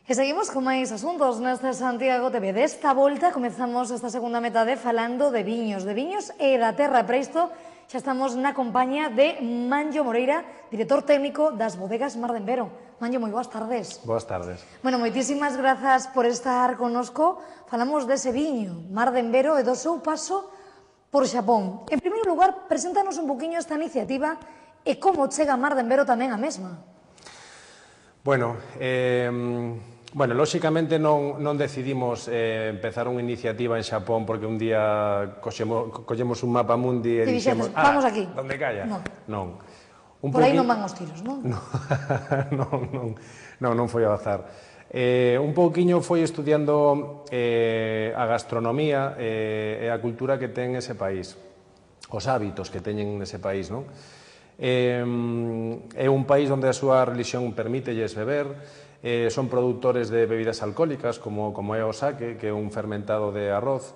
E seguimos con máis asuntos neste Santiago TV. Desta volta comezamos esta segunda metade falando de viños e da terra. Para isto xa estamos na compañía de Manllo Moreira, director técnico das bodegas Mar de Envero. Manllo, moi boas tardes. Boas tardes. Bueno, moitísimas grazas por estar connosco. Falamos dese viño, Mar de Envero, e do seu paso por Xapón. En primeiro lugar, preséntanos un poquinho esta iniciativa e como chega Mar de Envero tamén a mesma. Bueno, lóxicamente non decidimos empezar unha iniciativa en Xapón porque un día collemos un mapa mundi e dixemos, vamos aquí. Donde calla? Non. Por aí non van os tiros, non? Non foi ao azar. Un pouquiño foi estudiando a gastronomía e a cultura que ten ese país, os hábitos que teñen nese país, non? É un país onde a súa religión permítelles beber, son produtores de bebidas alcohólicas como é o sake, que é un fermentado de arroz,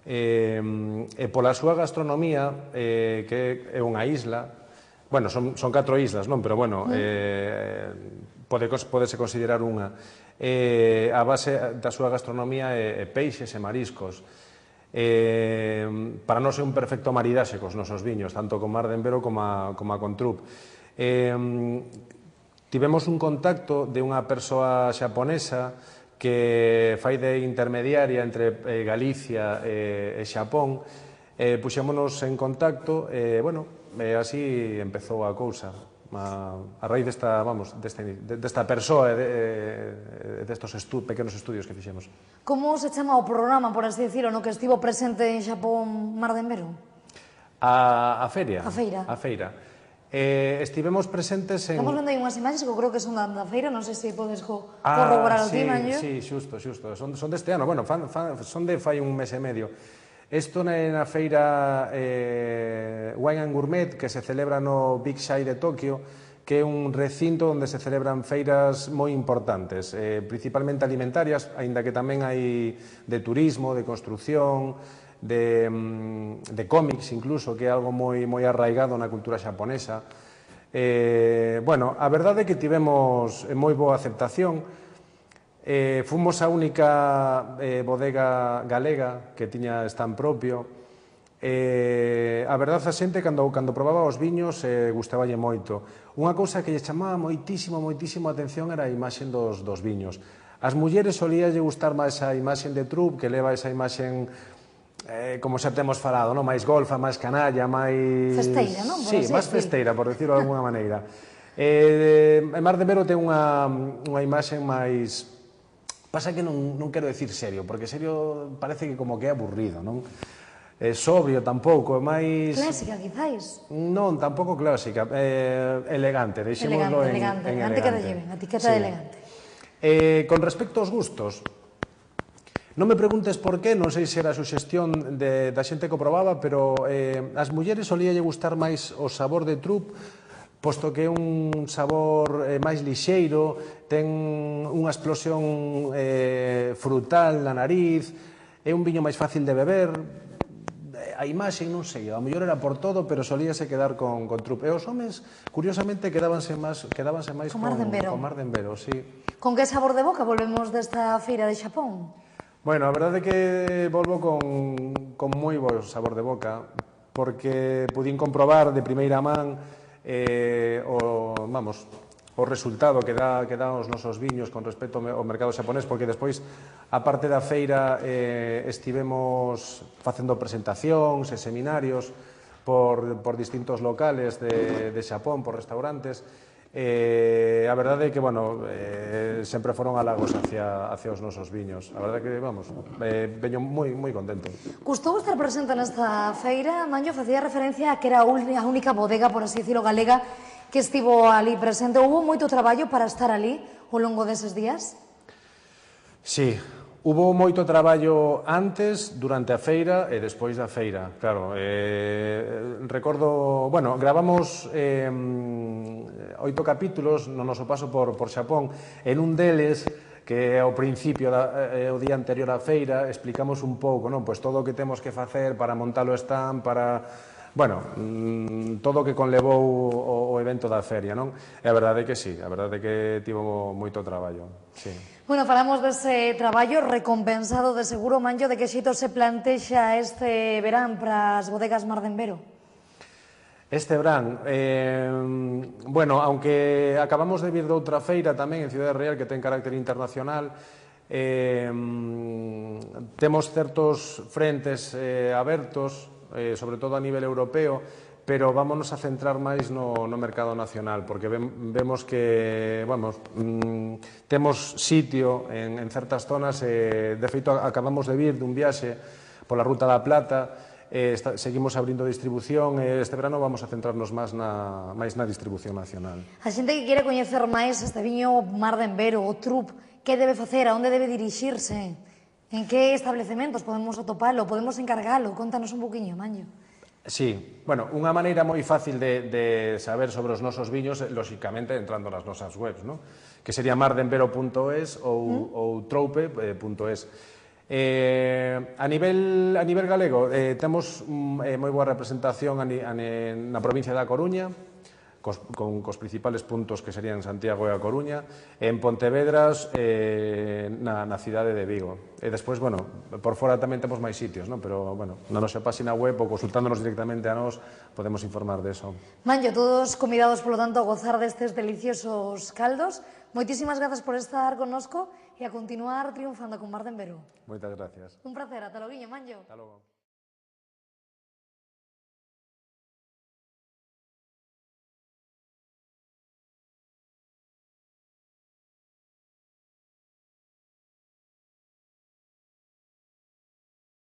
e pola súa gastronomía, que é unha isla, bueno, son 4 islas, non? Pero, bueno, podese considerar unha. A base da súa gastronomía é peixes e mariscos. Para nós é un perfecto maridaxe cos nosos viños, tanto con Mar de Envero como con Trup. Tivemos un contacto de unha persoa xaponesa que fai de intermediaria entre Galicia e Xapón, puxémonos en contacto e, bueno, así empezou a cousa. A raíz desta persoa e destos pequenos estudios que fixemos. Como se chama o programa, por así decirlo, no que estivo presente en Xapón Mar de Envero? A feira. A feira. A feira. Estivemos presentes en... Estamos vendo aí unhas imaxes que eu creo que son da feira, non sei se podes corroborar o ti, Manllo. Sí, xusto. Son deste ano, bueno, son de fai un mes e medio. Isto na feira Wine and Gourmet, que se celebra no Big Shai de Tokio, que é un recinto onde se celebran feiras moi importantes, principalmente alimentarias, aínda que tamén hai de turismo, de construcción, de cómics incluso, que é algo moi arraigado na cultura xaponesa. Bueno, a verdade é que tivemos moi boa aceptación. Fomos a única bodega galega que tiña stand propio. A verdade, a xente, cando probaba os viños, gustaballe moito. Unha cousa que lle chamaba moitísimo a atención era a imaxen dos viños. As mulleres solíalle gustar máis a imaxen de Trup, que leva esa imaxen, como xa temos falado, máis golfa, máis canalla, máis... Festeira, non? Sí, máis festeira, por decirlo de alguna maneira. Mar de Envero ten unha imaxen máis... Pasa que non quero decir serio, porque serio parece que como que é aburrido, non? Sobrio tampouco, é máis... Clásica, quizáis? Non, tampouco clásica, elegante, deixémoslo en elegante. Elegante queda ben, a etiqueta de elegante. Con respecto aos gustos, non me preguntes por qué, non sei se era a suxestión da xente que o probaba, pero as mulleres solíalle gustar máis o sabor de Trup, posto que é un sabor máis lixeiro, ten unha explosión frutal na nariz, é un viño máis fácil de beber. A imaxe, non sei, a mellor era por todo, pero solíase quedar con Trup. E os homes, curiosamente, quedábanse máis con Mar de Envero, sí. Con que sabor de boca volvemos desta feira de Xapón? Bueno, a verdade é que volvo con moi bo sabor de boca, porque pudín comprobar de primeira man o resultado que dá os nosos viños con respecto ao mercado xaponés, porque despois, a parte da feira, estivemos facendo presentacións e seminarios por distintos locales de Xapón, por restaurantes. A verdade é que, bueno, sempre foron halagos hacia os nosos viños. A verdade é que, vamos, veño moi contento. Gustou estar presente nesta feira? Manllo facía referencia a que era a única bodega, por así decirlo, galega, que estivo ali presente. Houbo moito traballo para estar ali ao longo deses días? Sí, hubo moito traballo antes, durante a feira e despois da feira, claro. Recordo, bueno, gravamos 8 capítulos no noso paso por Xapón. En un deles, que ao principio, o día anterior á feira, explicamos un pouco, non? Pois todo o que temos que facer para montar o stand, para... Bueno, todo o que conlevou o evento da feria, non? E a verdade é que sí, a verdade é que tivo moito traballo, sí. Bueno, falamos dese traballo recompensado de seguro, Manllo, de que xeito se plantexa este verán para as bodegas Mar de Envero? Este verán, bueno, aunque acabamos de vir de outra feira tamén en Cidade Real que ten carácter internacional, temos certos frentes abertos, sobre todo a nivel europeo, pero vámonos a centrar máis no mercado nacional, porque vemos que, bueno, temos sitio en certas zonas, de feito acabamos de vir dun viaxe pola Ruta da Plata, seguimos abrindo distribución e este verano vamos a centrarnos máis na distribución nacional. A xente que quere coñecer máis este viño Mar de Envero, o Trup, que debe facer, a onde debe dirixirse? En que establecementos podemos atopalo, podemos encargalo? Contanos un poquinho, Manllo. Sí, bueno, unha maneira moi fácil de saber sobre os nosos viños, lóxicamente, entrando nas nosas webs, ¿no? Que sería mardenvero.es ou troupe.es. A nivel galego, temos moi boa representación na provincia da Coruña, cos principales puntos que serían Santiago e a Coruña, en Pontevedras, na cidade de Vigo. E despois, bueno, por fora tamén temos máis sitios, ¿no? Pero, bueno, na nosa página web ou consultándonos directamente a nós podemos informar de eso. Manllo, todos convidados, polo tanto, a gozar destes deliciosos caldos. Moitísimas grazas por estar connosco e a continuar triunfando con Mar de Envero. Moitas gracias. Un placer, ata logo, Manllo. Hasta logo.